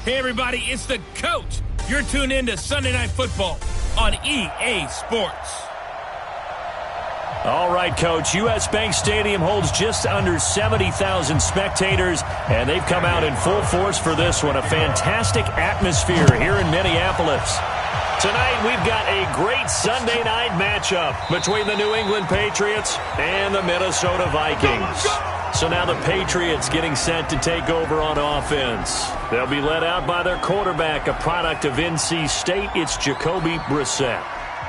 Hey, everybody, it's the coach. You're tuned in to Sunday Night Football on EA Sports. All right, Coach. U.S. Bank Stadium holds just under 70,000 spectators, and they've come out in full force for this one. A fantastic atmosphere here in Minneapolis. Tonight, we've got a great Sunday night matchup between the New England Patriots and the Minnesota Vikings. So now the Patriots getting set to take over on offense. They'll be led out by their quarterback, a product of NC State. It's Jacoby Brissett.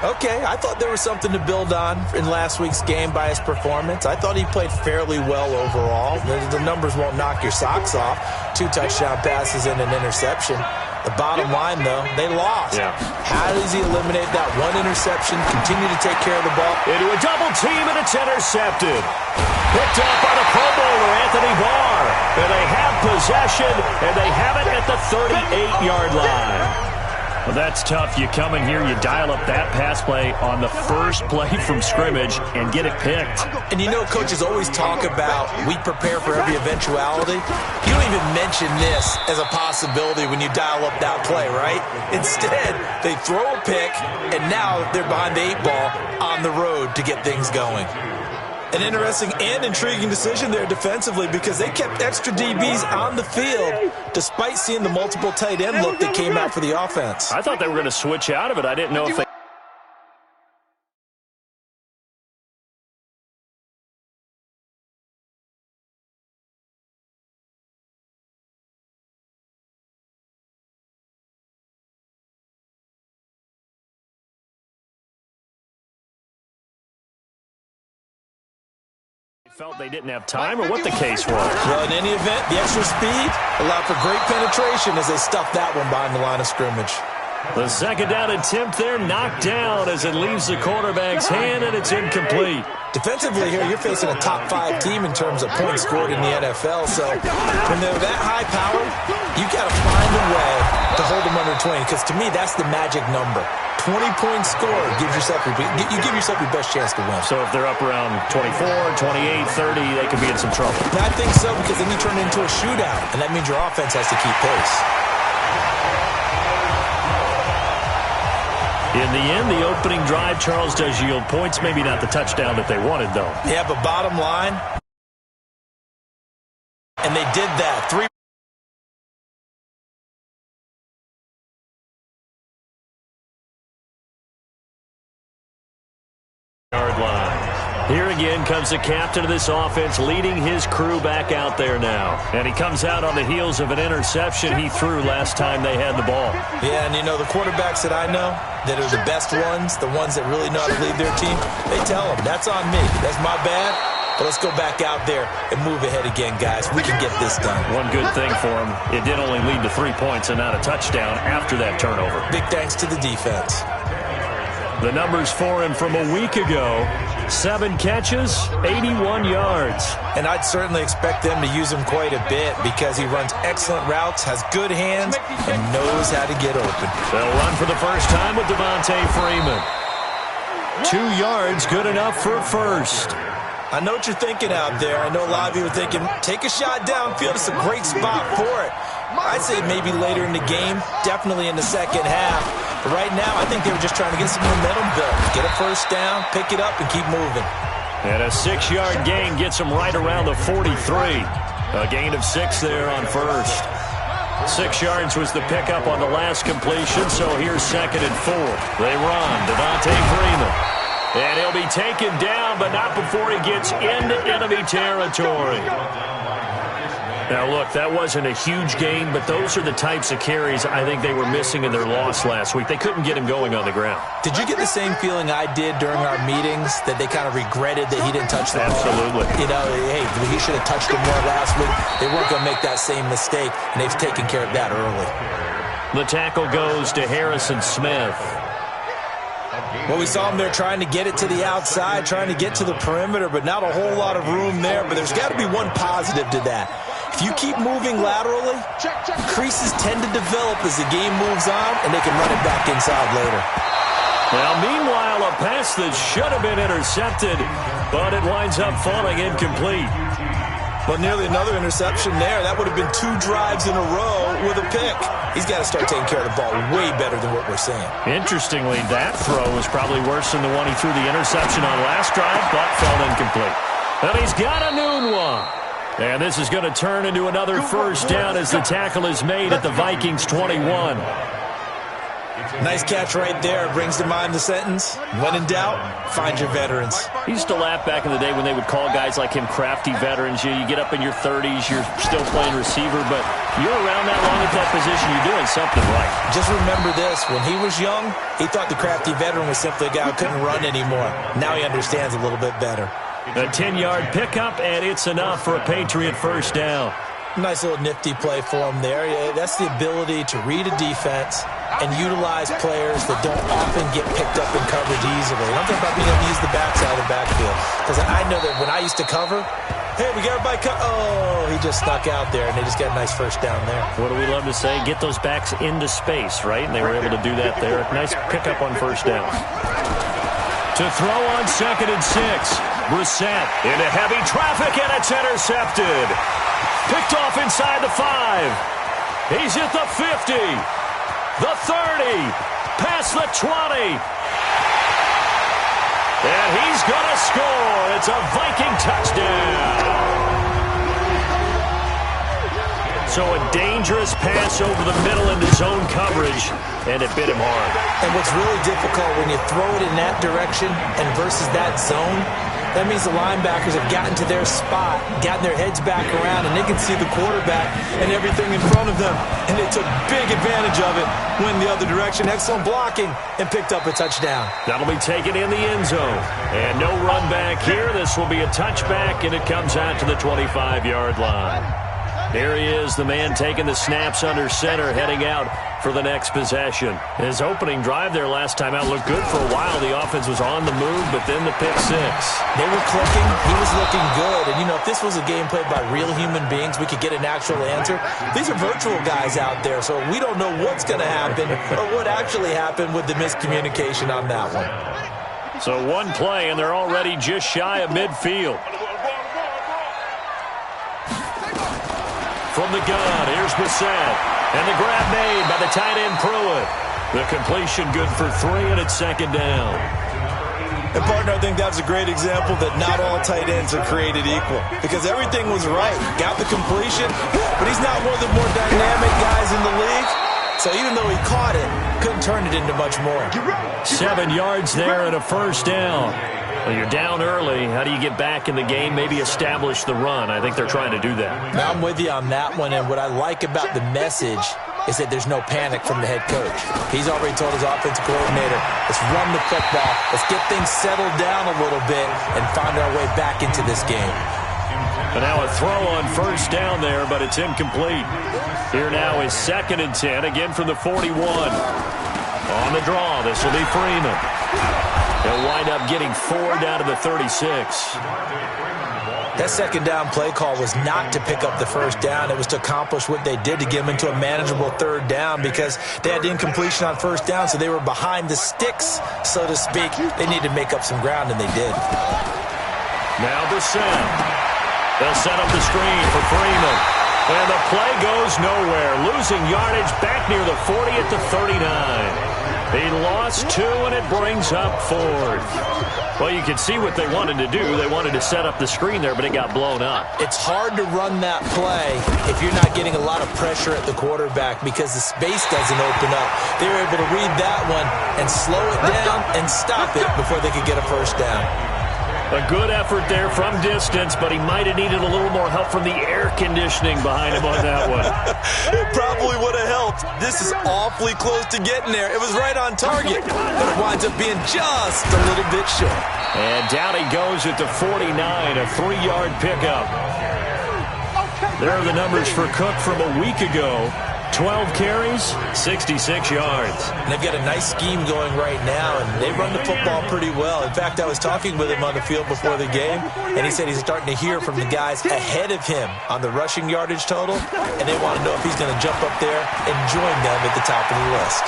Okay, I thought there was something to build on in last week's game by his performance. I thought he played fairly well overall. The numbers won't knock your socks off. 2 touchdown passes and an interception. The bottom line, though, they lost. Yeah. How does he eliminate that one interception, continue to take care of the ball? Into a double team, and it's intercepted. Picked up by the Pro Bowler, Anthony Barr. And they have possession, and they have it at the 38-yard line. Well, that's tough. You come in here, you dial up that pass play on the first play from scrimmage and get it picked. And you know, coaches always talk about we prepare for every eventuality. You don't even mention this as a possibility when you dial up that play, right? Instead, they throw a pick, and now they're behind the 8 ball on the road to get things going. An interesting and intriguing decision there defensively because they kept extra DBs on the field despite seeing the multiple tight end look that came out for the offense. I thought they were going to switch out of it. I didn't know if they... felt they didn't have time, or what the case was. Well, in any event, the extra speed allowed for great penetration as they stuffed that one behind the line of scrimmage. The second down attempt there knocked down as it leaves the quarterback's hand, and it's incomplete. Defensively here, you're facing a top 5 team in terms of points scored in the NFL, so when they're that high powered, you got to find a way to hold them under 20, because to me, that's the magic number. 20 points scored gives yourself you give yourself your best chance to win. So if they're up around 24, 28, 30, they could be in some trouble. And I think so, because then you turn it into a shootout, and that means your offense has to keep pace. In the end, the opening drive, Charles, does yield points. Maybe not the touchdown that they wanted, though. Yeah, but bottom line, and they did that. 3 yard line. Here again comes the captain of this offense, leading his crew back out there now. And he comes out on the heels of an interception he threw last time they had the ball. Yeah, and you know, the quarterbacks that I know that are the best ones, the ones that really know how to lead their team, they tell them, that's on me. That's my bad. But let's go back out there and move ahead again, guys. We can get this done. One good thing for him, it did only lead to 3 points and not a touchdown after that turnover. Big thanks to the defense. The numbers for him from a week ago, 7 catches, 81 yards. And I'd certainly expect them to use him quite a bit because he runs excellent routes, has good hands, and knows how to get open. They'll run for the first time with Devontae Freeman. 2 yards, good enough for a first. I know what you're thinking out there. I know a lot of you are thinking, take a shot downfield. It's a great spot for it. I'd say maybe later in the game, definitely in the second half. But right now, I think they were just trying to get some momentum built. Get a first down, pick it up, and keep moving. And a 6-yard gain gets them right around the 43. A gain of 6 there on first. 6 yards was the pickup on the last completion, so here's 2nd and 4. They run. Devontae Freeman. And he'll be taken down, but not before he gets into enemy territory. Now, look, that wasn't a huge gain, but those are the types of carries I think they were missing in their loss last week. They couldn't get him going on the ground. Did you get the same feeling I did during our meetings, that they kind of regretted that he didn't touch the ball? Absolutely. You know, hey, he should have touched him more last week. They weren't going to make that same mistake, and they've taken care of that early. The tackle goes to Harrison Smith. Well, we saw him there trying to get it to the outside, trying to get to the perimeter, but not a whole lot of room there. But there's got to be one positive to that. If you keep moving laterally, creases tend to develop as the game moves on, and they can run it back inside later. Now, meanwhile, a pass that should have been intercepted, but it winds up falling incomplete. Well, nearly another interception there. That would have been 2 drives in a row with a pick. He's got to start taking care of the ball way better than what we're seeing. Interestingly, that throw was probably worse than the one he threw the interception on last drive, but fell incomplete. And he's got a noon one. And this is going to turn into another first down as the tackle is made at the Vikings 21. Nice catch right there. Brings to mind the sentence, when in doubt, find your veterans. He used to laugh back in the day when they would call guys like him crafty veterans. You get up in your 30s, you're still playing receiver, but you're around that long at that position, you're doing something right. Just remember this. When he was young, he thought the crafty veteran was simply a guy who couldn't run anymore. Now he understands a little bit better. A 10-yard pickup, and it's enough for a Patriot first down. Nice little nifty play for him there. That's the ability to read a defense and utilize players that don't often get picked up in coverage easily. And I'm talking about being able to use the backside of the backfield. Because I know that when I used to cover, hey, we got everybody oh, he just snuck out there, and they just got a nice first down there. What do we love to say? Get those backs into space, right? And they were able to do that there. Nice pickup on first down. To throw on 2nd and 6. Brissett into heavy traffic, and it's intercepted. Picked off inside the 5. He's at the 50. The 30. Past the 20. And he's going to score. It's a Viking touchdown. So a dangerous pass over the middle into zone coverage, and it bit him hard. And what's really difficult when you throw it in that direction and versus that zone, that means the linebackers have gotten to their spot, gotten their heads back around, and they can see the quarterback and everything in front of them. And they took big advantage of it, went the other direction. Excellent blocking, and picked up a touchdown. That'll be taken in the end zone. And no run back here. This will be a touchback, and it comes out to the 25-yard line. Here he is, the man taking the snaps under center, heading out for the next possession. His opening drive there last time out looked good for a while. The offense was on the move, but then the pick 6. They were clicking. He was looking good. And, if this was a game played by real human beings, we could get an actual answer. These are virtual guys out there, so we don't know what's going to happen or what actually happened with the miscommunication on that one. So one play, and they're already just shy of midfield. From the gun, here's Brissett. And the grab made by the tight end Pruitt. The completion good for 3, and it's 2nd down. And, partner, I think that's a great example that not all tight ends are created equal. Because everything was right. Got the completion, but he's not one of the more dynamic guys in the league. So even though he caught it, couldn't turn it into much more. 7 yards there and a first down. Well, you're down early. How do you get back in the game? Maybe establish the run. I think they're trying to do that. Now, I'm with you on that one, and what I like about the message is that there's no panic from the head coach. He's already told his offensive coordinator, let's run the football, let's get things settled down a little bit and find our way back into this game. But now a throw on first down there, but it's incomplete. Here now is 2nd and 10, again from the 41. On the draw, this will be Freeman. They'll wind up getting 4 down to the 36. That 2nd down play call was not to pick up the first down. It was to accomplish what they did to get them into a manageable 3rd down because they had incompletion on first down, so they were behind the sticks, so to speak. They needed to make up some ground, and they did. Now Brissett. They'll set up the screen for Freeman. And the play goes nowhere. Losing yardage back near the 40 at the 39. He lost 2, and it brings up 4th. Well, you can see what they wanted to do. They wanted to set up the screen there, but it got blown up. It's hard to run that play if you're not getting a lot of pressure at the quarterback because the space doesn't open up. They were able to read that one and slow it down and stop it before they could get a first down. A good effort there from distance, but he might have needed a little more help from the air conditioning behind him on that one. It probably would have helped. This is awfully close to getting there. It was right on target, but it winds up being just a little bit short. And down he goes at the 49, a 3-yard pickup. There are the numbers for Cook from a week ago. 12 carries, 66 yards. And they've got a nice scheme going right now, and they run the football pretty well. In fact, I was talking with him on the field before the game, and he said he's starting to hear from the guys ahead of him on the rushing yardage total, and they want to know if he's going to jump up there and join them at the top of the list.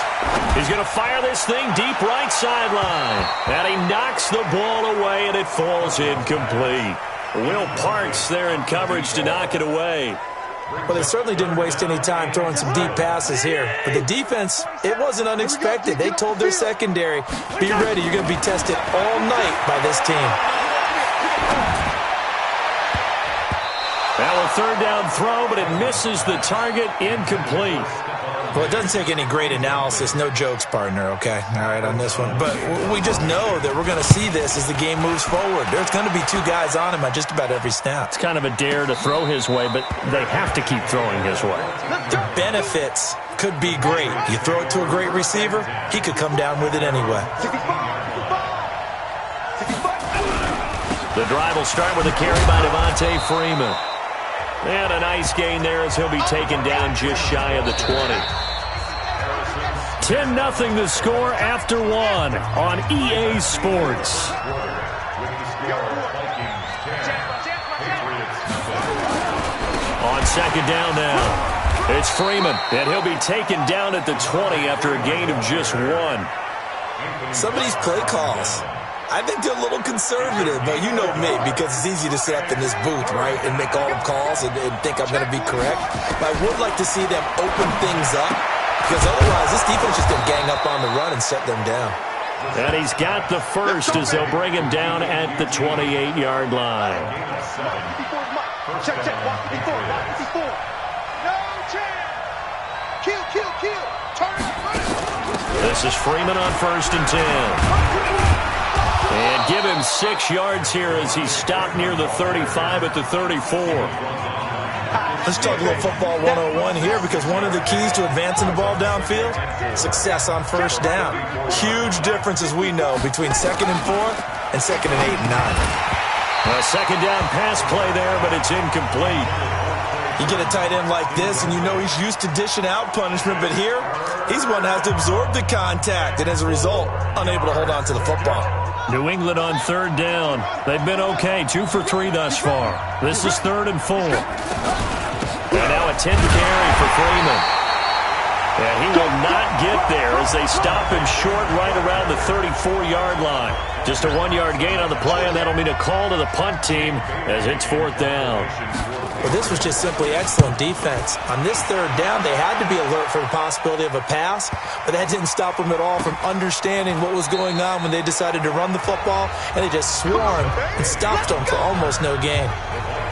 He's going to fire this thing deep right sideline, and he knocks the ball away, and it falls incomplete. Will Parks there in coverage to knock it away. Well, they certainly didn't waste any time throwing some deep passes here. But the defense, it wasn't unexpected. They told their secondary, be ready, you're going to be tested all night by this team. Now a third down throw, but it misses the target, incomplete. Well, it doesn't take any great analysis. No jokes, partner, okay? All right, on this one. But we just know that we're going to see this as the game moves forward. There's going to be two guys on him at just about every snap. It's kind of a dare to throw his way, but they have to keep throwing his way. The benefits could be great. You throw it to a great receiver, he could come down with it anyway. The drive will start with a carry by Devontae Freeman. And a nice gain there as he'll be taken down just shy of the 20. 10-0 the score after one on EA Sports. On second down now, it's Freeman, and he'll be taken down at the 20 after a gain of just one. Some of these play calls, I think they're a little conservative, but you know me, because it's easy to sit up in this booth, right, and make all the calls and think I'm going to be correct. But I would like to see them open things up, because otherwise this defense just going to gang up on the run and set them down. And he's got the first as they'll bring him down at the 28-yard line. Check, walk before. No chance. Kill. Turn it. This is Freeman on 1st and 10. And give him 6 yards here as he's stopped near the 35 at the 34. Let's talk a little football 101 here, because one of the keys to advancing the ball downfield, success on first down. Huge difference, as we know, between 2nd and 4th and 2nd and 8 and 9. A second down pass play there, but it's incomplete. You get a tight end like this, and you know he's used to dishing out punishment, but here, he's one that has to absorb the contact, and as a result, unable to hold on to the football. New England on 3rd down. They've been okay, 2 for 3 thus far. This is 3rd and 4. And now a 10 carry for Freeman. And he will not get there as they stop him short right around the 34-yard line. Just a 1-yard gain on the play, and that'll mean a call to the punt team as it's 4th down. Well, this was just simply excellent defense. On this 3rd down, they had to be alert for the possibility of a pass, but that didn't stop them at all from understanding what was going on when they decided to run the football, and they just swarmed and stopped them for almost no gain.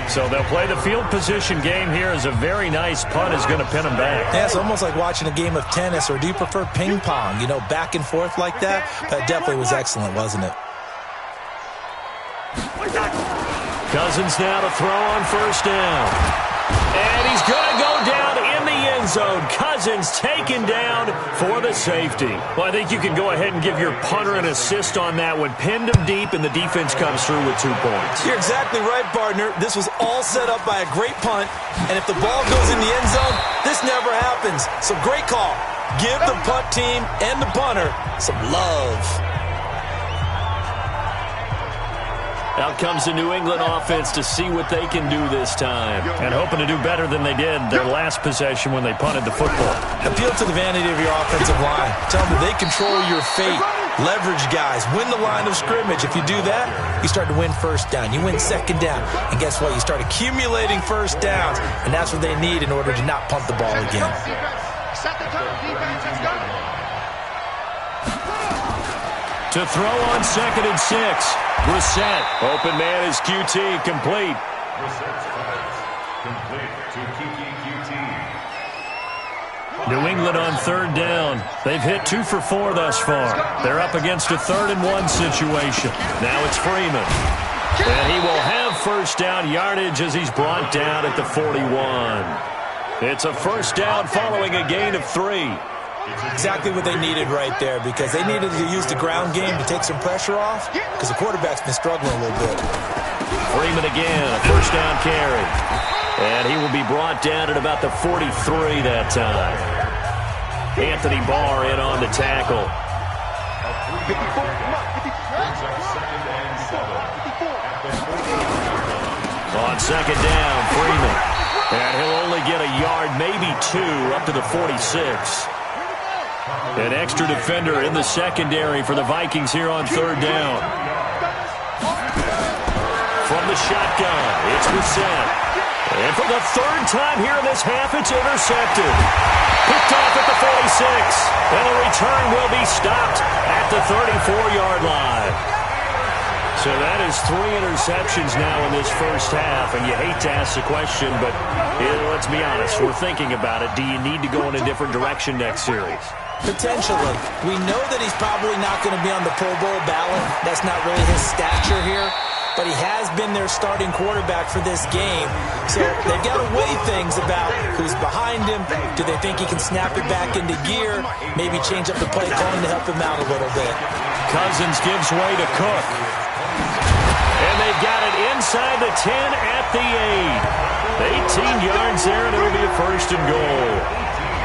So they'll play the field position game here as a very nice punt is going to pin them back. Yeah, it's almost like watching a game of tennis, or do you prefer ping pong, you know, back and forth like that? That definitely was excellent, wasn't it? Cousins now to throw on 1st down. And he's going to go down in the end zone. Cousins taken down for the safety. Well, I think you can go ahead and give your punter an assist on that one. Pinned him deep, and the defense comes through with 2 points. You're exactly right, partner. This was all set up by a great punt, and if the ball goes in the end zone, this never happens. So great call. Give the punt team and the punter some love. Out comes the New England offense to see what they can do this time, and hoping to do better than they did their last possession when they punted the football. Appeal to the vanity of your offensive line. Tell them that they control your fate. Leverage guys. Win the line of scrimmage. If you do that, you start to win 1st down. You win 2nd down. And guess what? You start accumulating 1st downs, and that's what they need in order to not punt the ball again. Set the tone, defense, let's go. To throw on 2nd and 6. Brissett. Open man is QT. Complete. New England on 3rd down. They've hit 2 for 4 thus far. They're up against a 3rd and 1 situation. Now it's Freeman. And he will have 1st down yardage as he's brought down at the 41. It's a 1st down following a gain of 3. Exactly what they needed right there, because they needed to use the ground game to take some pressure off, because the quarterback's been struggling a little bit. Freeman again, a 1st down carry. And he will be brought down at about the 43 that time. Anthony Barr in on the tackle. On 2nd down, Freeman. And he'll only get a yard, maybe 2, up to the 46. An extra defender in the secondary for the Vikings here on 3rd down. From the shotgun. It's Brissett. And for the third time here in this half, it's intercepted. Picked off at the 46. And the return will be stopped at the 34-yard line. So that is 3 interceptions now in this first half. And you hate to ask the question, but let's be honest. We're thinking about it. Do you need to go in a different direction next series? Potentially. We know that he's probably not going to be on the Pro Bowl ballot. That's not really his stature here. But he has been their starting quarterback for this game. So they've got to weigh things about who's behind him. Do they think he can snap it back into gear? Maybe change up the play calling to help him out a little bit. Cousins gives way to Cook. And they've got it inside the 10 at the 8. 18 yards there, and it'll be a first and goal.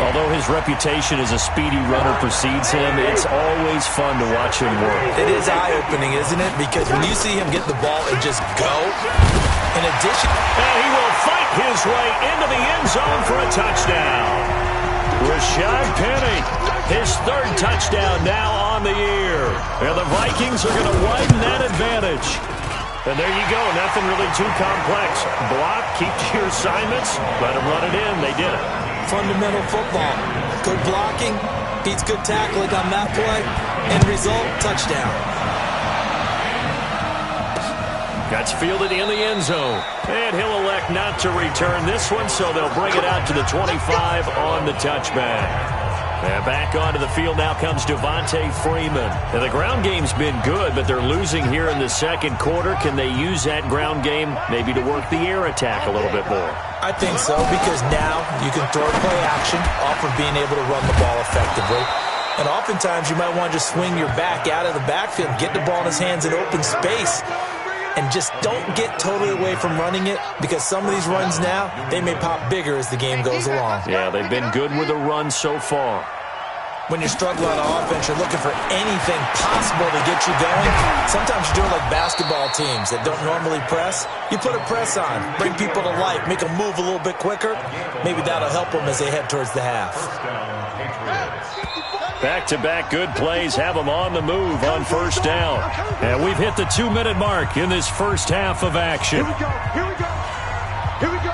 Although his reputation as a speedy runner precedes him, it's always fun to watch him work. It is eye-opening, isn't it? Because when you see him get the ball and just go, in addition... And he will fight his way into the end zone for a touchdown. Rashad Penny, his third touchdown now on the year. And the Vikings are going to widen that advantage. And there you go, nothing really too complex. Block, keep to your assignments, let them run it in. They did it. Fundamental football. Good blocking, beats good tackling on that play. End result, touchdown. That's fielded in the end zone. And he'll elect not to return this one, so they'll bring it out to the 25 on the touchback. And back onto the field now comes Devontae Freeman. And the ground game's been good, but they're losing here in the second quarter. Can they use that ground game maybe to work the air attack a little bit more? I think so, because now you can throw play action off of being able to run the ball effectively. And oftentimes you might want to just swing your back out of the backfield, get the ball in his hands in open space, and just don't get totally away from running it, because some of these runs now, they may pop bigger as the game goes along. Yeah, they've been good with the run so far. When you're struggling on offense, you're looking for anything possible to get you going. Sometimes you're doing like basketball teams that don't normally press. You put a press on, bring people to life, make them move a little bit quicker. Maybe that'll help them as they head towards the half. Back-to-back good plays have them on the move on first down. And we've hit the 2-minute mark in this first half of action. Here we go. Here we go. Here we go.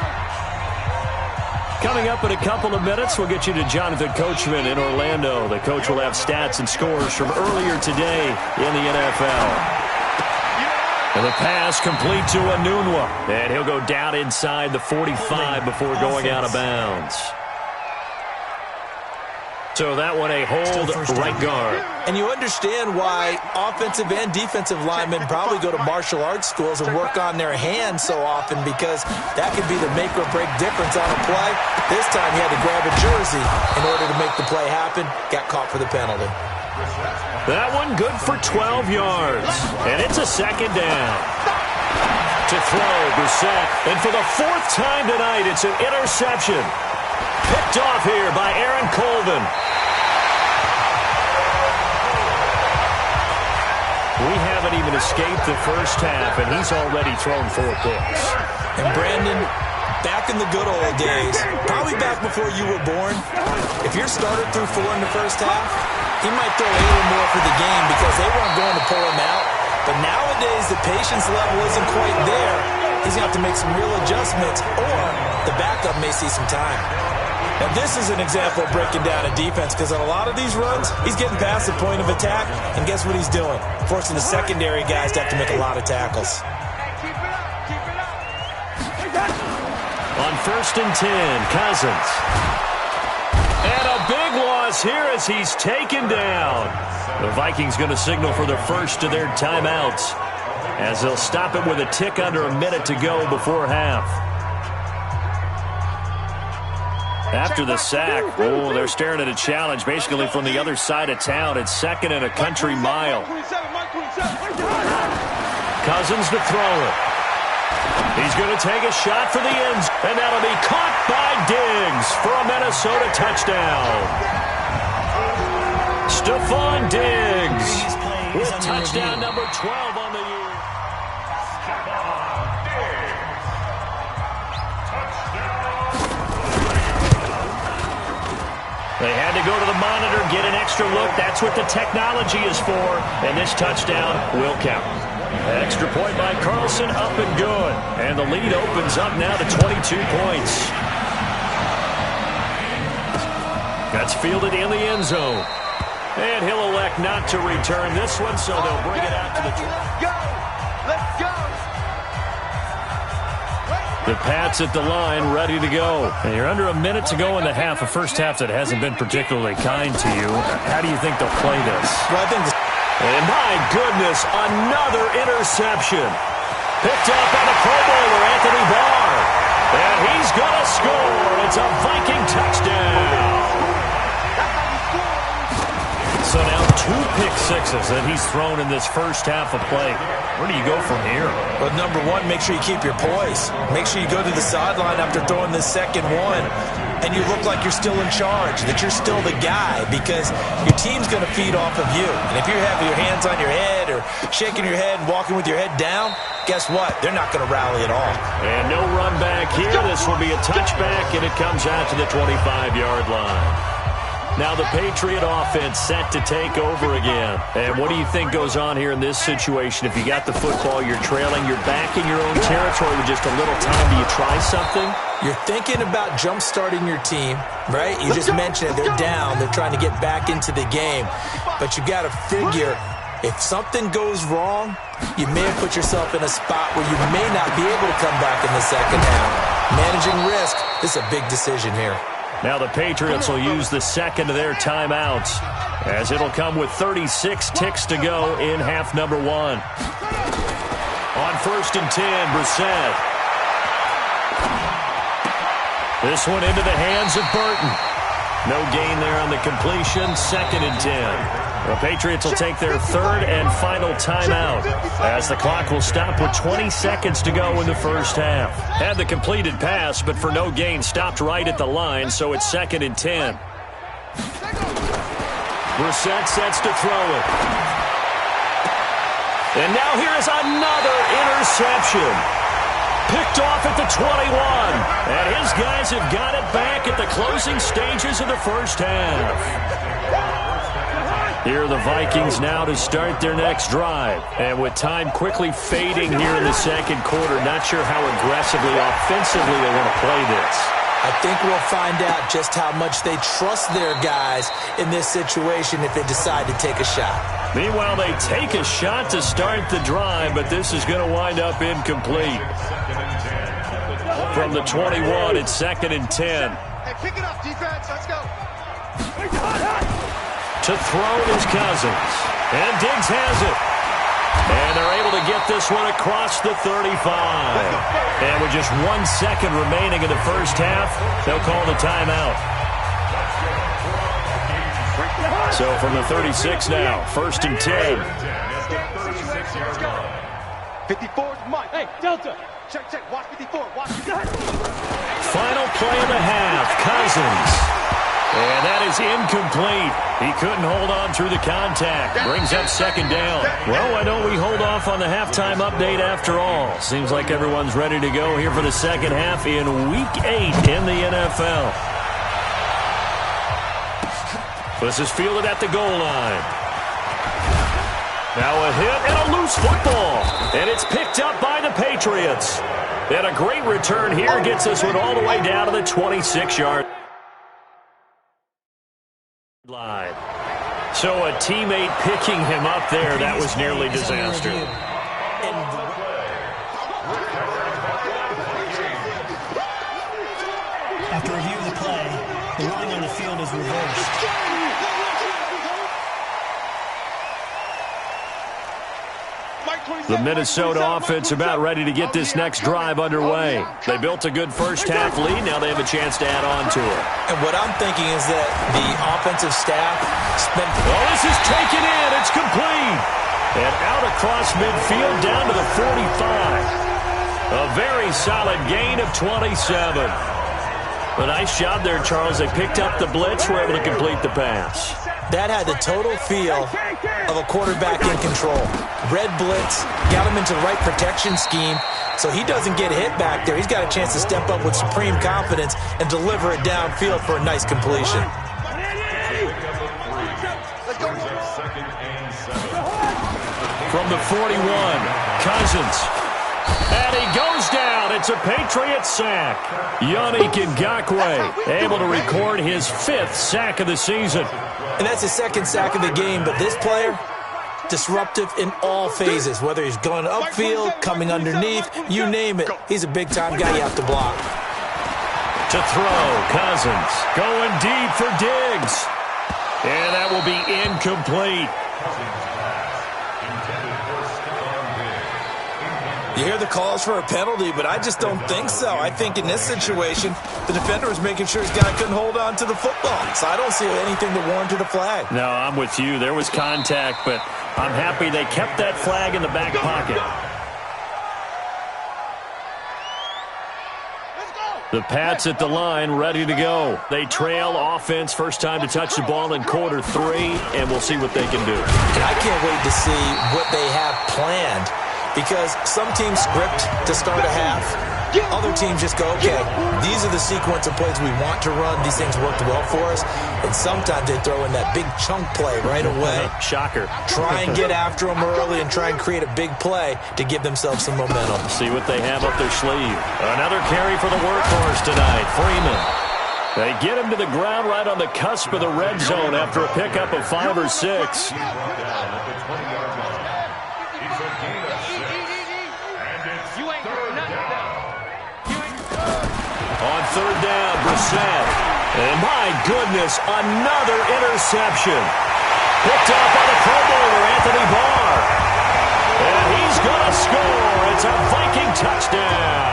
Coming up in a couple of minutes, we'll get you to Jonathan Coachman in Orlando. The coach will have stats and scores from earlier today in the NFL. And the pass complete to Anunwa. And he'll go down inside the 45 before going out of bounds. So that one a hold right guard. And you understand why offensive and defensive linemen probably go to martial arts schools and work on their hands so often, because that could be the make or break difference on a play. This time he had to grab a jersey in order to make the play happen. Got caught for the penalty. That one good for 12 yards. And it's a second down. To throw, Brissett. And for the fourth time tonight, it's an interception. Picked off here by Aaron Colvin. We haven't even escaped the first half, and he's already thrown 4 picks. And Brandon, back in the good old days, probably back before you were born, if your starter threw 4 in the first half, he might throw 8 or more for the game because they weren't going to pull him out. But nowadays, the patience level isn't quite there. He's going to have to make some real adjustments, or the backup may see some time. Now, this is an example of breaking down a defense, because on a lot of these runs, he's getting past the point of attack, and guess what he's doing? Forcing the secondary guys to have to make a lot of tackles. On 1st and 10, Cousins. And a big loss here as he's taken down. The Vikings going to signal for the first of their timeouts, as they'll stop it with a tick under a minute to go before half. After the sack, they're staring at a challenge basically from the other side of town. It's 2nd and a country mile. Cousins to throw it. He's going to take a shot for the ends, and that'll be caught by Diggs for a Minnesota touchdown. Stephon Diggs with touchdown number 12 on the year. They had to go to the monitor, get an extra look. That's what the technology is for, and this touchdown will count. Extra point by Carlson, up and good. And the lead opens up now to 22 points. That's fielded in the end zone. And he'll elect not to return this one, so they'll bring it out to the 20. Let's go! The Pats at the line, ready to go. And you're under a minute to go in the half, a first half that hasn't been particularly kind to you. How do you think they'll play this? Well, I think and my goodness, another interception. Picked up by the Pro Bowler, Anthony Barr. And he's going to score. It's a Viking touchdown. So now 2 pick sixes that he's thrown in this first half of play. Where do you go from here? Well, number one, make sure you keep your poise. Make sure you go to the sideline after throwing this second one, and you look like you're still in charge, that you're still the guy, because your team's going to feed off of you. And if you're having your hands on your head or shaking your head and walking with your head down, guess what? They're not going to rally at all. And no run back here. This will be a touchback, and it comes out to the 25-yard line. Now the Patriot offense set to take over again. And what do you think goes on here in this situation? If you got the football, you're trailing, you're back in your own territory with just a little time. Do you try something? You're thinking about jump-starting your team, right? You just mentioned it. They're down. They're trying to get back into the game. But you got to figure, if something goes wrong, you may have put yourself in a spot where you may not be able to come back in the second half. Managing risk, this is a big decision here. Now the Patriots will use the second of their timeouts, as it'll come with 36 ticks to go in half number 1. On 1st and 10, Brissett. This one into the hands of Burton. No gain there on the completion. 2nd and 10. The Patriots will take their 3rd and final timeout, as the clock will stop with 20 seconds to go in the first half. Had the completed pass, but for no gain, stopped right at the line, so it's 2nd and 10. Brissett sets to throw it. And now here is another interception. Picked off at the 21. And his guys have got it back at the closing stages of the first half. Here are the Vikings now to start their next drive. And with time quickly fading here in the second quarter, not sure how aggressively, offensively they want to play this. I think we'll find out just how much they trust their guys in this situation if they decide to take a shot. Meanwhile, they take a shot to start the drive, but this is going to wind up incomplete. From the 21, it's 2nd and 10. Hey, pick it up, defense. Let's go. To throw is Cousins. And Diggs has it. And they're able to get this one across the 35. And with just 1 second remaining in the first half, they'll call the timeout. So from the 36 now, 1st and 10. 54 is Mike. Hey, Delta. Check. Watch 54. Watch 54. Final play of the half, Cousins. And that is incomplete. He couldn't hold on through the contact. Brings up 2nd down. Well, why don't we hold off on the halftime update after all? Seems like everyone's ready to go here for the second half in Week 8 in the NFL. This is fielded at the goal line. Now a hit and a loose football. And it's picked up by the Patriots. And a great return here gets this one all the way down to the 26-yard line. So a teammate picking him up there, that was nearly disaster. After review of the play, the ruling on the field is reversed. The Minnesota offense about ready to get this next drive underway. They built a good first half lead. Now they have a chance to add on to it. And what I'm thinking is that the offensive staff spent... Oh, this is taken in. It's complete. And out across midfield down to the 45. A very solid gain of 27. A nice job there, Charles. They picked up the blitz, were able to complete the pass. That had the total feel of a quarterback in control. Red blitz, got him into the right protection scheme, so he doesn't get hit back there. He's got a chance to step up with supreme confidence and deliver it downfield for a nice completion. From the 41, Cousins. And he goes down. It's a Patriots sack. Yannick Ngakoue able to record his 5th sack of the season. And that's his 2nd sack of the game, but this player, disruptive in all phases, whether he's going upfield, coming underneath, you name it. He's a big-time guy you have to block. To throw, Cousins going deep for Diggs. And that will be incomplete. You hear the calls for a penalty, but I just don't think so. I think in this situation, the defender was making sure his guy couldn't hold on to the football. So I don't see anything that warranted a flag. No, I'm with you. There was contact, but I'm happy they kept that flag in the back pocket. The Pats at the line, ready to go. They trail offense, first time to touch the ball in quarter 3, and we'll see what they can do. And I can't wait to see what they have planned, because some teams script to start a half. Other teams just go, okay, these are the sequence of plays we want to run. These things worked well for us. And sometimes they throw in that big chunk play right away. Shocker. Try and get after them early and try and create a big play to give themselves some momentum. See what they have up their sleeve. Another carry for the workhorse tonight, Freeman. They get him to the ground right on the cusp of the red zone after a pickup of 5 or 6. On 3rd down, Brissett. And my goodness, another interception. Picked off by the Pro Bowler, Anthony Barr. And he's going to score. It's a Viking touchdown.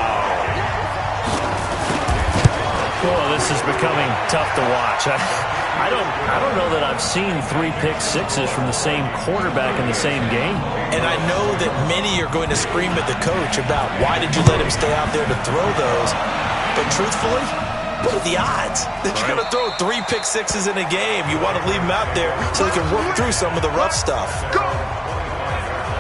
Oh, this is becoming tough to watch. I don't know that I've seen 3 pick-sixes from the same quarterback in the same game. And I know that many are going to scream at the coach about why did you let him stay out there to throw those. But truthfully, what are the odds that you're going to throw 3 pick-sixes in a game? You want to leave him out there so he can work through some of the rough stuff.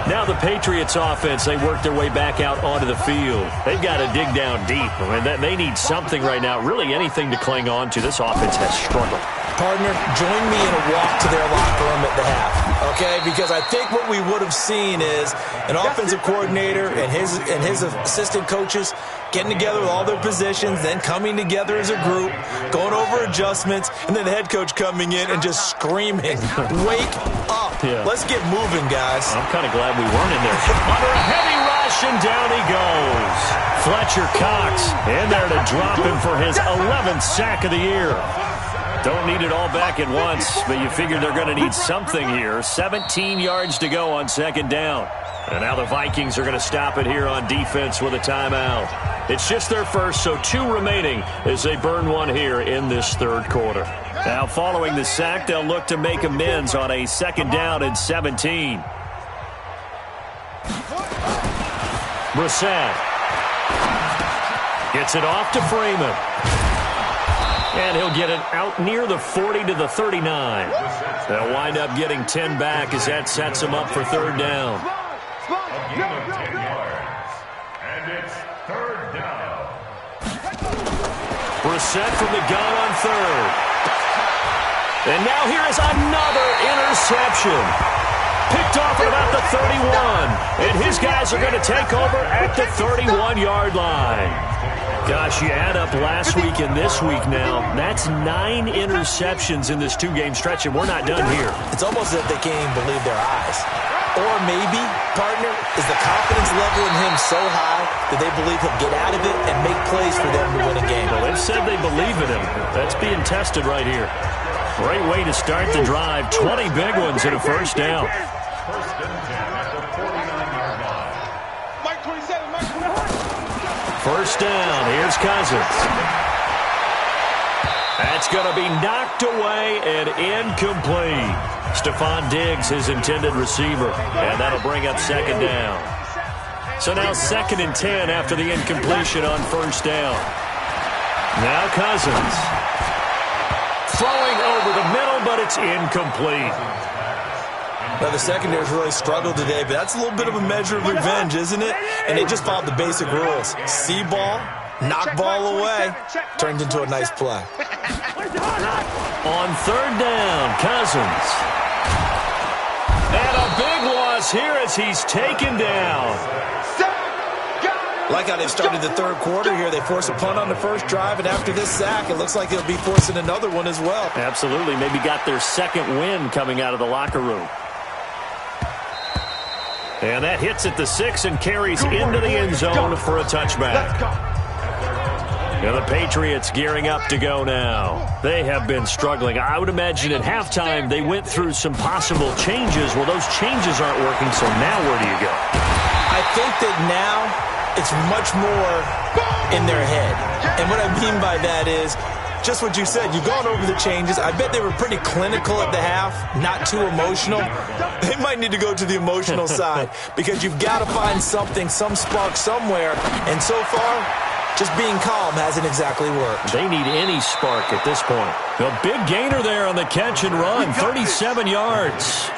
Now the Patriots offense, they work their way back out onto the field. They've got to dig down deep. I mean, they need something right now, really anything to cling on to. This offense has struggled. Partner, join me in a walk to their locker room at the half, okay? Because I think what we would have seen is an offensive coordinator and his assistant coaches getting together with all their positions, then coming together as a group, going over adjustments, and then the head coach coming in and just screaming, wake up. Yeah. Let's get moving, guys. I'm kind of glad we weren't in there. Under a heavy rush, and down he goes. Fletcher Cox in there to drop him for his 11th sack of the year. Don't need it all back at once, but you figure they're going to need something here. 17 yards to go on 2nd down. And now the Vikings are going to stop it here on defense with a timeout. It's just their first, so 2 remaining as they burn one here in this 3rd quarter. Now following the sack, they'll look to make amends on a 2nd down and 17. Brissett gets it off to Freeman. And he'll get it out near the 40 to the 39. They'll wind up getting 10 back as that sets them up for 3rd down. And it's 3rd down. Brissett from the gun on 3rd. And now here is another interception. Picked off at about the 31. And his guys are going to take over at the 31-yard line. Gosh, you add up last week and this week now, that's 9 interceptions in this 2-game stretch, and we're not done here. It's almost as if they can't even believe their eyes. Or maybe, partner, is the confidence level in him so high that they believe he'll get out of it and make plays for them to win a game. Well, they've said they believe in him. That's being tested right here. Great way to start the drive. 20 big ones and a 1st down. First and 10 at the 49-yard line. Mike 27, Mike 27. 1st down. Here's Cousins. That's going to be knocked away and incomplete. Stephon Diggs, his intended receiver. And that'll bring up 2nd down. So now 2nd and 10 after the incompletion on 1st down. Now Cousins. Throwing over the middle, but it's incomplete. Now, the secondary's really struggled today, but that's a little bit of a measure of revenge, isn't it? And they just followed the basic rules. See ball, knock ball away, turned into a nice play. On 3rd down, Cousins. And a big one was here as he's taken down. Like how they've started the third quarter here. They force a punt on the first drive, and after this sack, it looks like they'll be forcing another one as well. Absolutely. Maybe got their second win coming out of the locker room. And that hits at the 6 and carries into the end zone for a touchback. And the Patriots gearing up to go now. They have been struggling. I would imagine at halftime they went through some possible changes. Well, those changes aren't working, so now where do you go? I think that now it's much more in their head. And what I mean by that is just what you said. You've gone over the changes. I bet they were pretty clinical at the half, not too emotional. They might need to go to the emotional side because you've got to find something, some spark somewhere. And so far, just being calm hasn't exactly worked. They need any spark at this point. A big gainer there on the catch and run, 37 yards.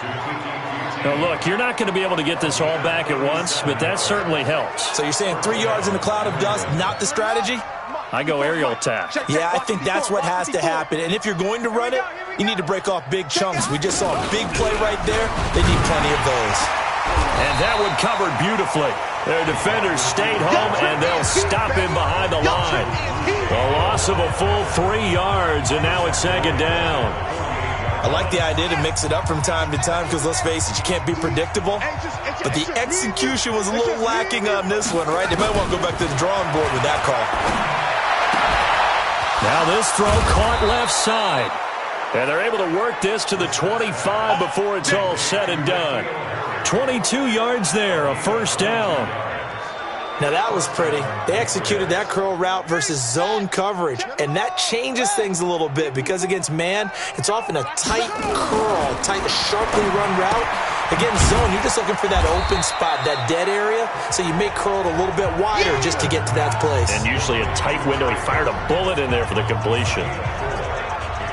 Now, look, you're not going to be able to get this all back at once, but that certainly helps. So you're saying 3 yards in a cloud of dust, not the strategy? I go aerial attack. Yeah, I think that's what has to happen. And if you're going to run it, you need to break off big chunks. We just saw a big play right there. They need plenty of those. And that one covered beautifully. Their defenders stayed home, and they'll stop him behind the line. A loss of a full 3 yards, and now it's second down. I like the idea to mix it up from time to time because, let's face it, you can't be predictable. But the execution was a little lacking on this one, right? They might want to go back to the drawing board with that call. Now this throw caught left side. And they're able to work this to the 25 before it's all said and done. 22 yards there, a first down. Now that was pretty. They executed that curl route versus zone coverage, and that changes things a little bit because against man, it's often a tight curl, tight, sharply run route. Against zone, you're just looking for that open spot, that dead area, so you may curl it a little bit wider just to get to that place. And usually a tight window. He fired a bullet in there for the completion.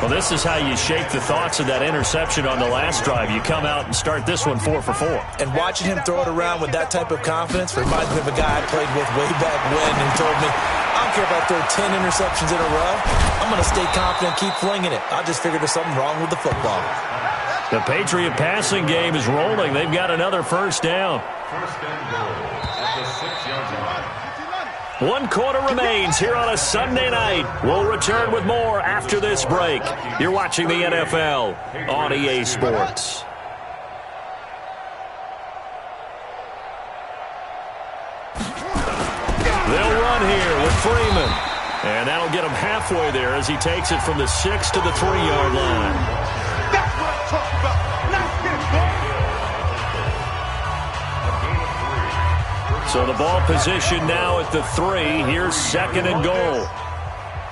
Well, this is how you shake the thoughts of that interception on the last drive. You come out and start this one 4 for 4. And watching him throw it around with that type of confidence reminds me of a guy I played with way back when and told me, I don't care if I throw 10 interceptions in a row. I'm going to stay confident, keep flinging it. I just figured there's something wrong with the football. The Patriot passing game is rolling. They've got another first down. First and goal at the 6-yard line. 1 quarter remains here on a Sunday night. We'll return with more after this break. You're watching the NFL on EA Sports. They'll run here with Freeman. And that'll get him halfway there as he takes it from the 6 to the 3-yard line. That's what I'm talking about. Nice hit, So the ball position now at the 3. Here's second and goal.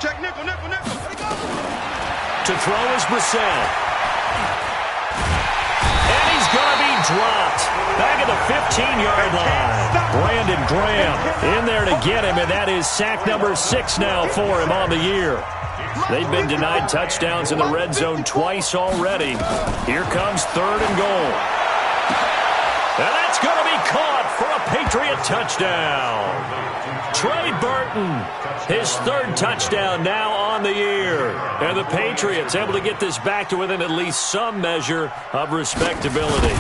check nickel, nickel, nickel. To throw is Brissett. And he's going to be dropped. Back at the 15-yard line. Brandon Graham in there to get him, and that is sack number 6 now for him on the year. They've been denied touchdowns in the red zone twice already. Here comes third and goal. And that's going to be caught for a Patriot touchdown. Trey Burton, his third touchdown now on the year. And the Patriots able to get this back to within at least some measure of respectability.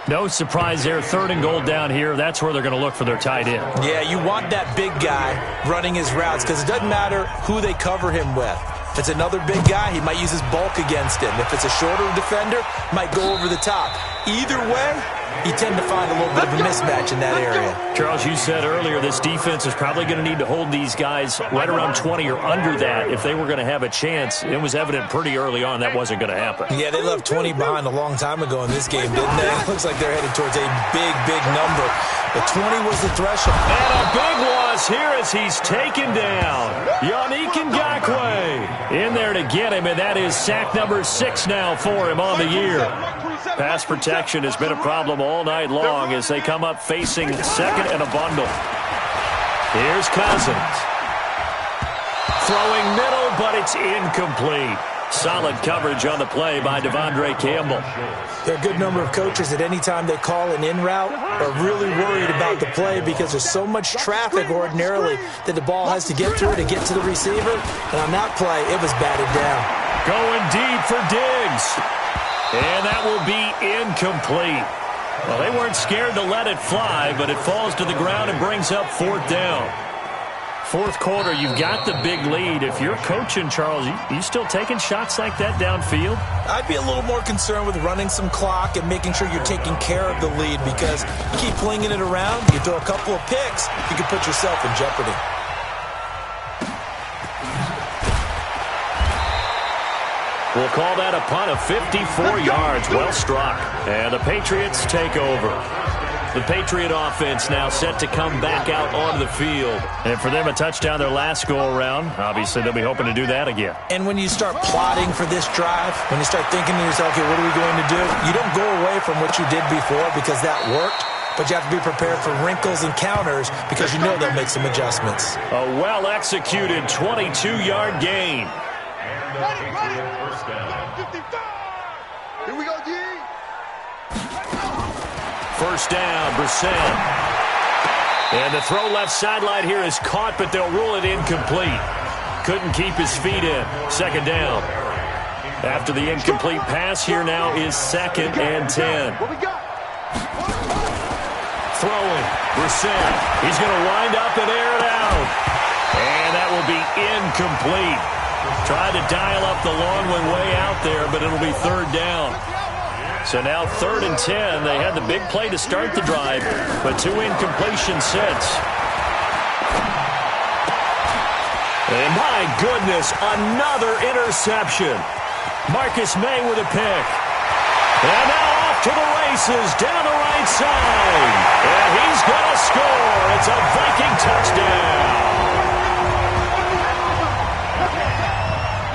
No surprise there, third and goal down here. That's where they're going to look for their tight end. Yeah, you want that big guy running his routes because it doesn't matter who they cover him with. If it's another big guy, he might use his bulk against him. If it's a shorter defender, might go over the top. Either way, you tend to find a little bit of a mismatch in that area. Charles, you said earlier this defense is probably going to need to hold these guys right around 20 or under that if they were going to have a chance. It was evident pretty early on that wasn't going to happen. Yeah, they left 20 behind a long time ago in this game, didn't they? It looks like they're headed towards a big, big number. But 20 was the threshold. And a big loss here as he's taken down. Yannick Ngakoue in there to get him, and that is sack number 6 now for him on the year. Pass protection has been a problem all night long as they come up facing second and a bundle. Here's Cousins. Throwing middle, but it's incomplete. Solid coverage on the play by Devondre Campbell. There are a good number of coaches that any time they call an in route are really worried about the play because there's so much traffic ordinarily that the ball has to get through to get to the receiver. And on that play, it was batted down. Going deep for Diggs. And that will be incomplete. Well, they weren't scared to let it fly, but it falls to the ground and brings up fourth down. Fourth quarter, you've got the big lead. If you're coaching, Charles, you still taking shots like that downfield? I'd be a little more concerned with running some clock and making sure you're taking care of the lead, because you keep flinging it around, you throw a couple of picks, you can put yourself in jeopardy. We'll call that a punt of 54 yards. Well struck. And the Patriots take over. The Patriot offense now set to come back out onto the field. And for them, a touchdown their last go-around. Obviously, they'll be hoping to do that again. And when you start plotting for this drive, when you start thinking to yourself, okay, what are we going to do? You don't go away from what you did before because that worked, but you have to be prepared for wrinkles and counters because you know they'll make some adjustments. A well-executed 22-yard gain. First down. Here we go, G. First down, Brissett. And the throw left sideline here is caught, but they'll rule it incomplete. Couldn't keep his feet in. Second down. After the incomplete pass, here now is 2nd and 10. What we got? Throwing. Brissett. He's going to wind up and air it out. And that will be incomplete. Tried to dial up the long one way out there, but it'll be third down. So now 3rd and 10. They had the big play to start the drive, but 2 incompletions since. And my goodness, another interception. Marcus May with a pick. And now off to the races down the right side. And he's going to score. It's a Viking touchdown.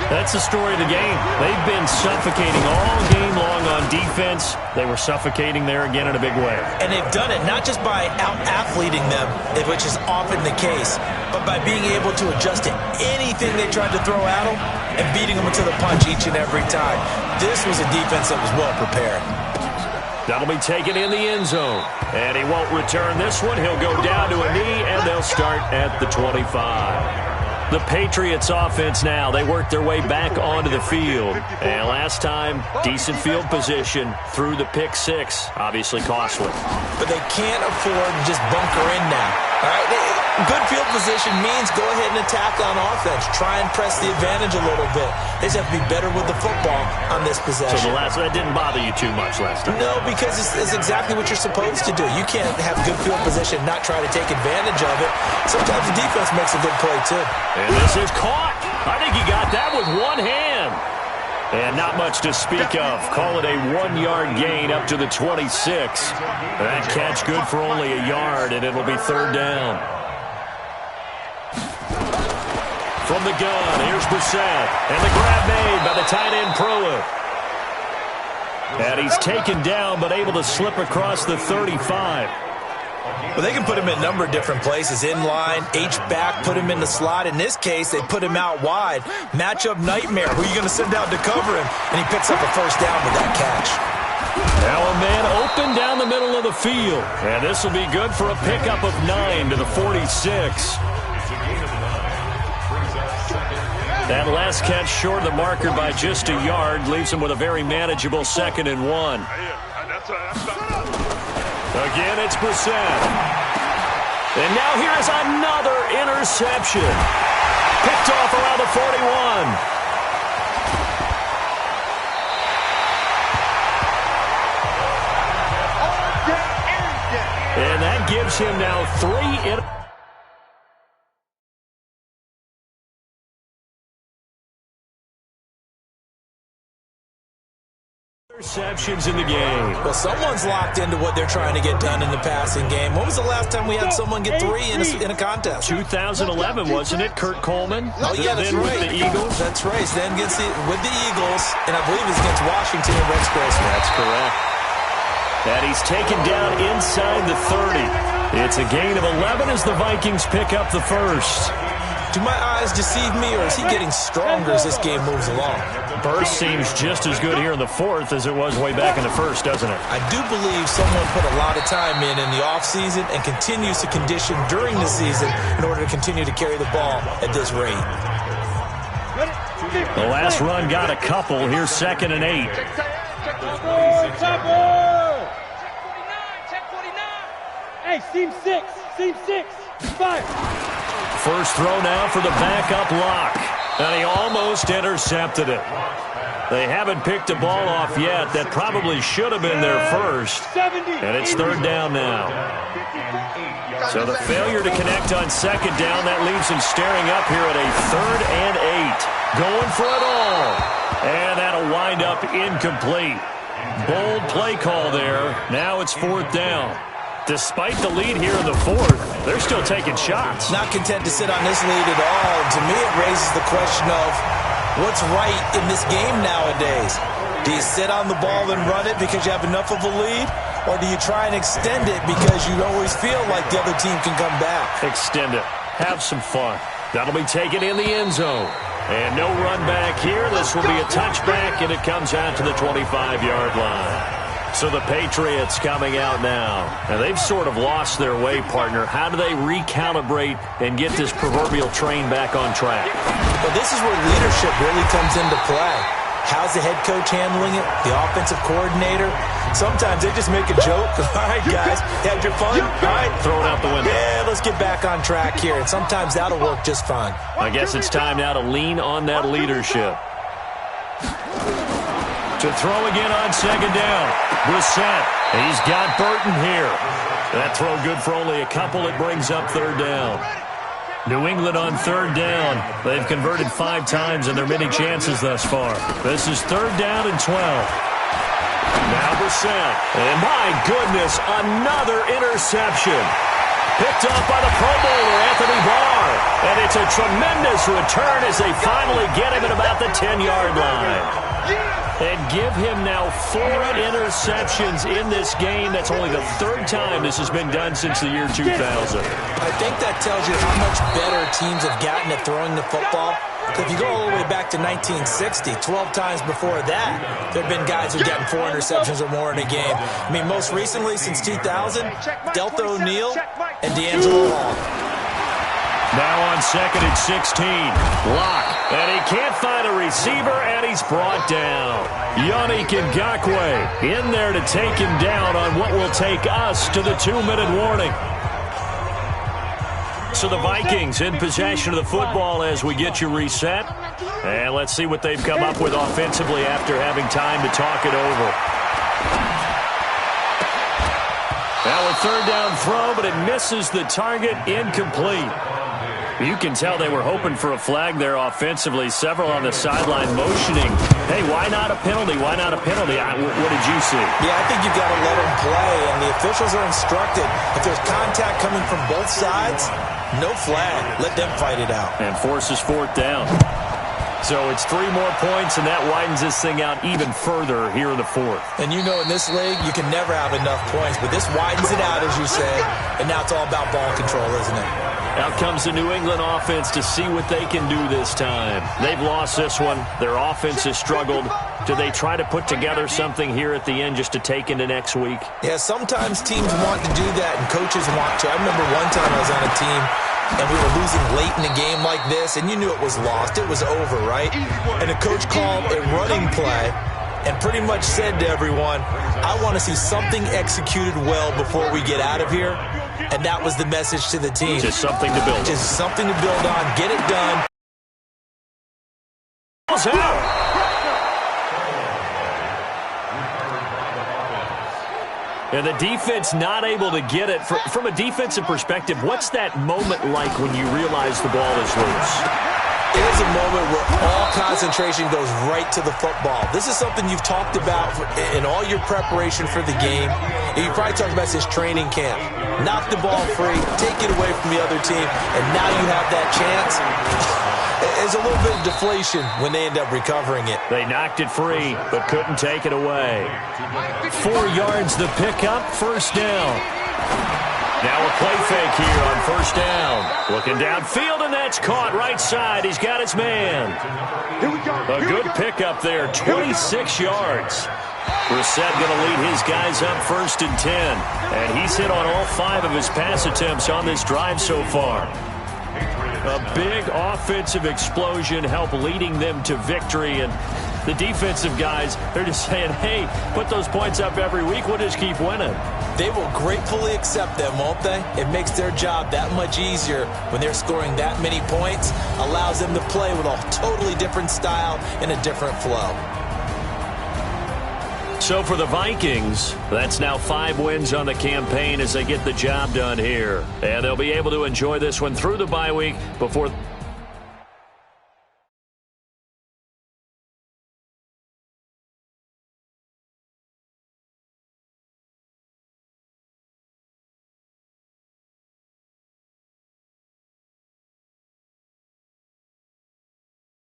That's the story of the game. They've been suffocating all game long on defense. They were suffocating there again in a big way. And they've done it not just by out-athleting them, which is often the case, but by being able to adjust to anything they tried to throw at them and beating them to the punch each and every time. This was a defense that was well prepared. That'll be taken in the end zone. And he won't return this one. He'll go down to a knee, and they'll start at the 25. The Patriots offense now, they work their way back onto the field. And last time, decent field position through the pick six. Obviously costly. But they can't afford to just bunker in now. All right? Good field position means go ahead and attack on offense. Try and press the advantage a little bit. They just have to be better with the football on this possession. So that didn't bother you too much last time? No, because it's exactly what you're supposed to do. You can't have good field position, not try to take advantage of it. Sometimes the defense makes a good play, too. And this is caught. I think he got that with one hand. And not much to speak of. Call it a 1-yard gain up to the 26. That catch good for only a yard, and it'll be third down. From the gun, here's Brissett. And the grab made by the tight end Pruitt. And he's taken down, but able to slip across the 35. Well, they can put him in a number of different places. In line, H-back, put him in the slot. In this case, they put him out wide. Matchup nightmare. Who are you going to send out to cover him? And he picks up a first down with that catch. Now a man open down the middle of the field. And this will be good for a pickup of 9 to the 46. That last catch short of the marker by just a yard leaves him with a very manageable 2nd and 1. Again, it's Brissett. And now here is another interception. Picked off around the 41. And that gives him now 3 interceptions in the game. Well, someone's locked into what they're trying to get done in the passing game. When was the last time we had someone get 3 in a contest? 2011, wasn't it? Kurt Coleman? Oh, yeah, that's then right. With the Eagles? That's right. Then with the Eagles, and I believe it's against Washington and Rex Grossman. That's correct. And he's taken down inside the 30. It's a gain of 11 as the Vikings pick up the first. Do my eyes deceive me, or is he getting stronger as this game moves along? Burst seems just as good here in the fourth as it was way back in the first, doesn't it? I do believe someone put a lot of time in the offseason and continues to condition during the season in order to continue to carry the ball at this rate. The last run got a couple. Here's 2nd and 8. Check 49. Hey, seam 6. Seam 6. 5. First throw now for the backup lock. And he almost intercepted it. They haven't picked a ball off yet. That probably should have been their first. And it's third down now. So the failure to connect on second down, that leaves him staring up here at a 3rd and 8. Going for it all. And that'll wind up incomplete. Bold play call there. Now it's 4th down. Despite the lead here in the 4th, they're still taking shots. Not content to sit on this lead at all. To me, it raises the question of what's right in this game nowadays. Do you sit on the ball and run it because you have enough of a lead? Or do you try and extend it because you always feel like the other team can come back? Extend it. Have some fun. That'll be taken in the end zone. And no run back here. This will be a touchback, and it comes out to the 25-yard line. So the Patriots coming out now. And they've sort of lost their way, partner. How do they recalibrate and get this proverbial train back on track? Well, this is where leadership really comes into play. How's the head coach handling it? The offensive coordinator? Sometimes they just make a joke. All right, guys, had your fun? All right. Throw it out the window. Yeah, let's get back on track here. And sometimes that'll work just fine. I guess it's time now to lean on that leadership. To throw again on second down. Brissett. He's got Burton here. That throw good for only a couple. It brings up third down. New England on third down. They've converted 5 times in their many chances thus far. This is 3rd down and 12. Now Brissett. And my goodness, another interception. Picked up by the Pro Bowler, Anthony Barr. And it's a tremendous return as they finally get him at about the 10-yard line. And give him now 4 interceptions in this game. That's only the 3rd time this has been done since the year 2000. I think that tells you how much better teams have gotten at throwing the football. If you go all the way back to 1960, 12 times before that, there have been guys who've gotten 4 interceptions or more in a game. I mean, most recently, since 2000, Delta O'Neal and D'Angelo Hall. Now on second and 16. Lock. And he can't find a receiver, and he's brought down. Yannick Ngakoue in there to take him down on what will take us to the 2-minute warning. So the Vikings in possession of the football as we get you reset. And let's see what they've come up with offensively after having time to talk it over. Now a 3rd down throw, but it misses the target, incomplete. You can tell they were hoping for a flag there offensively. Several on the sideline motioning. Hey, why not a penalty? Why not a penalty? What did you see? Yeah, I think you've got to let them play, and the officials are instructed. If there's contact coming from both sides, no flag. Let them fight it out. And forces 4th down. So it's 3 more points, and that widens this thing out even further here in the 4th. And you know in this league, you can never have enough points, but this widens it out, as you say, and now it's all about ball control, isn't it? Out comes the New England offense to see what they can do this time. They've lost this one. Their offense has struggled. Do they try to put together something here at the end just to take into next week? Yeah, sometimes teams want to do that, and coaches want to. I remember one time I was on a team, and we were losing late in a game like this, and you knew it was lost. It was over, right? And the coach called a running play and pretty much said to everyone, I want to see something executed well before we get out of here. And that was the message to the team. Just something to build on. Just something to build on. Get it done. Out. And the defense not able to get it. From a defensive perspective, what's that moment like when you realize the ball is loose? It is a moment where all concentration goes right to the football. This is something you've talked about in all your preparation for the game. And you probably talked about this training camp. Knock the ball free, take it away from the other team, and now you have that chance. There's a little bit of deflation when they end up recovering it. They knocked it free, but couldn't take it away. 4 yards the pickup, 1st down. Now a play fake here on 1st down. Looking downfield, and that's caught right side. He's got his man. A good pickup there, 26 yards. Brissett going to lead his guys up 1st and 10. And he's hit on all 5 of his pass attempts on this drive so far. A big offensive explosion helped leading them to victory. And The defensive guys, they're just saying, hey, put those points up every week. We'll just keep winning. They will gratefully accept them, won't they? It makes their job that much easier when they're scoring that many points. Allows them to play with a totally different style and a different flow. So for the Vikings, that's now 5 wins on the campaign as they get the job done here. And they'll be able to enjoy this one through the bye week before